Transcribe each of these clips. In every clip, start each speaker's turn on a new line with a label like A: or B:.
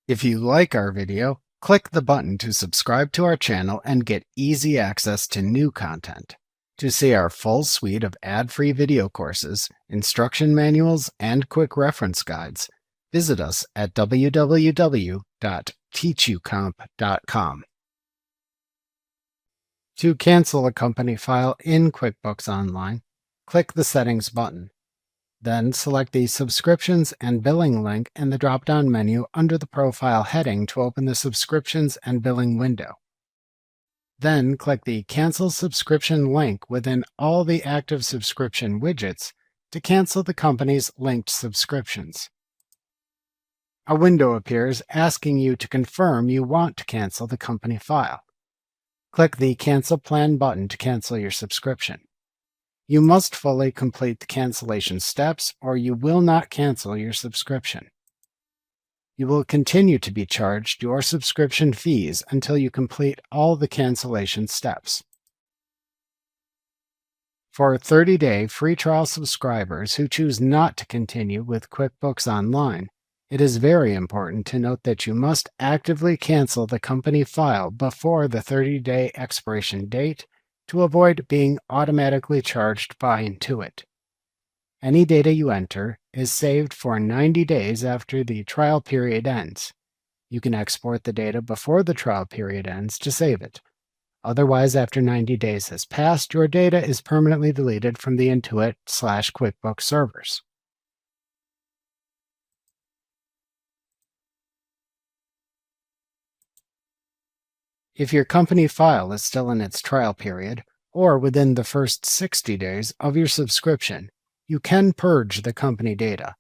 A: If you like our video, click the button to subscribe to our channel and get easy access to new content. To see our full suite of ad-free video courses, instruction manuals, and quick reference guides, visit us at www.teachucomp.com. To cancel a company file in QuickBooks Online, click the Settings button. Then select the Subscriptions and Billing link in the drop-down menu under the Profile heading to open the Subscriptions and Billing window. Then click the Cancel Subscription link within all the active subscription widgets to cancel the company's linked subscriptions. A window appears asking you to confirm you want to cancel the company file. Click the Cancel Plan button to cancel your subscription. You must fully complete the cancellation steps or you will not cancel your subscription. You will continue to be charged your subscription fees until you complete all the cancellation steps. For 30-day free trial subscribers who choose not to continue with QuickBooks Online, it is very important to note that you must actively cancel the company file before the 30-day expiration date to avoid being automatically charged by Intuit. Any data you enter is saved for 90 days after the trial period ends. You can export the data before the trial period ends to save it. Otherwise, after 90 days has passed, your data is permanently deleted from the Intuit/QuickBooks servers. If your company file is still in its trial period, or within the first 60 days of your subscription, you can purge the company data.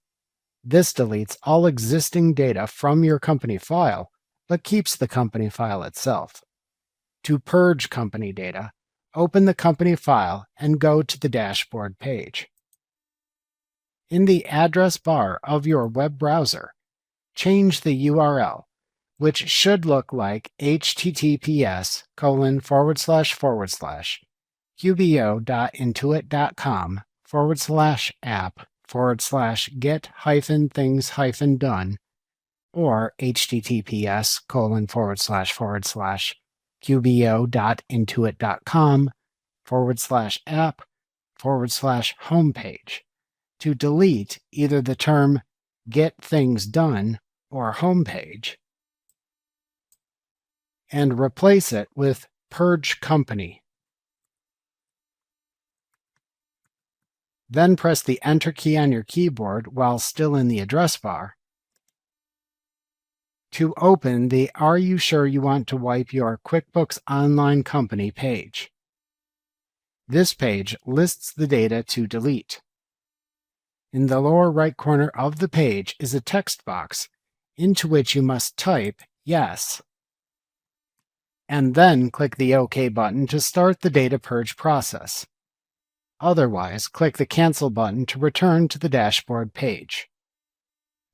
A: This deletes all existing data from your company file, but keeps the company file itself. To purge company data, open the company file and go to the dashboard page. In the address bar of your web browser, change the URL, which should look like https://qbo.intuit.com/app/get-things-done or https://qbo.intuit.com/app/homepage to delete either the term Get Things Done or Homepage and replace it with Purge Company. Then press the Enter key on your keyboard while still in the address bar to open the Are You Sure You Want to Wipe Your QuickBooks Online Company page. This page lists the data to delete. In the lower right corner of the page is a text box into which you must type Yes, and then click the OK button to start the data purge process. Otherwise, click the Cancel button to return to the dashboard page.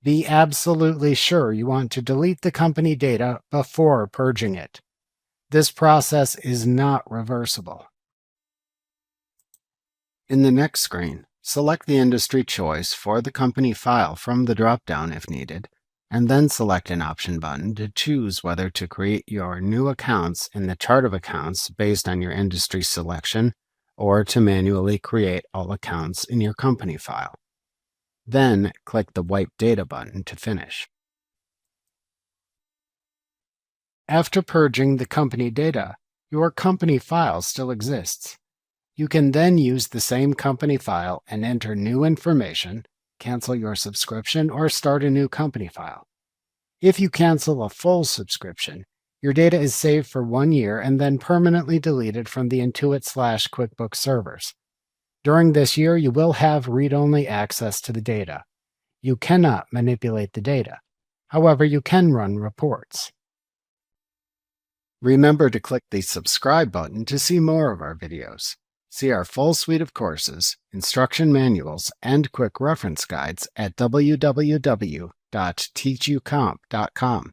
A: Be absolutely sure you want to delete the company data before purging it. This process is not reversible. In the next screen, select the industry choice for the company file from the drop-down if needed, and then select an option button to choose whether to create your new accounts in the chart of accounts based on your industry selection or to manually create all accounts in your company file. Then click the Wipe Data button to finish. After purging the company data, your company file still exists. You can then use the same company file and enter new information, cancel your subscription, or start a new company file. If you cancel a full subscription, your data is saved for 1 year and then permanently deleted from the Intuit/QuickBooks servers. During this year, you will have read-only access to the data. You cannot manipulate the data. However, you can run reports. Remember to click the subscribe button to see more of our videos. See our full suite of courses, instruction manuals, and quick reference guides at www.teachucomp.com.